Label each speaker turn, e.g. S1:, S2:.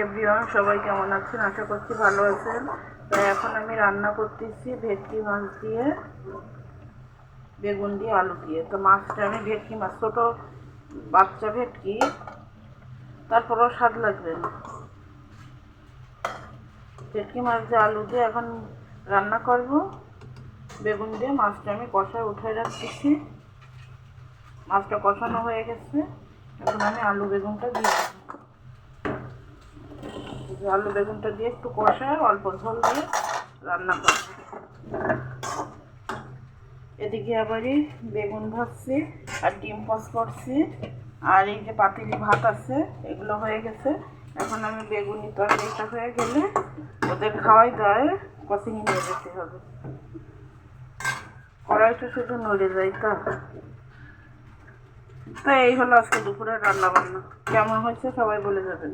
S1: Everyone, সবাই কেমন আছেন? আশা করছি ভালো আছেন। তাই এখন আমি রান্না করতেছি ভেটকি মাছ দিয়ে, বেগুন দিয়ে, আলু দিয়ে। তো মাছটা আমি ভেটকি মাছ, ছোটো বাচ্চা ভেটকি, তারপরেও স্বাদ লাগবে না। ভেটকি মাছ দিয়ে আলু দিয়ে এখন রান্না করব। বেগুন দিয়ে মাছটা আমি কষায় উঠে রাখতেছি। মাছটা কষানো হয়ে গেছে, এখন আমি আলু বেগুনটা দিয়ে দেবো। আলু বেগুনটা দিয়ে একটু কষায় অল্প ঝোল দিয়ে রান্না করব। এদিকে আবারই বেগুন ভাজছি আর ডিম পোচ করছি, আর এই যে পাতিলি ভাত আছে, এগুলো হয়ে গেছে। এখন আমি বেগুনি তরকারিটা হয়ে গেলে ওদের খাওয়াই দাওয়ায় কষিয়ে নিয়ে যেতে হবে। কড়াইটা শুধু নড়ে যায়। তো এই হলো আজকে দুপুরের রান্না বান্না। কেমন হয়েছে সবাই বলে যাবেন।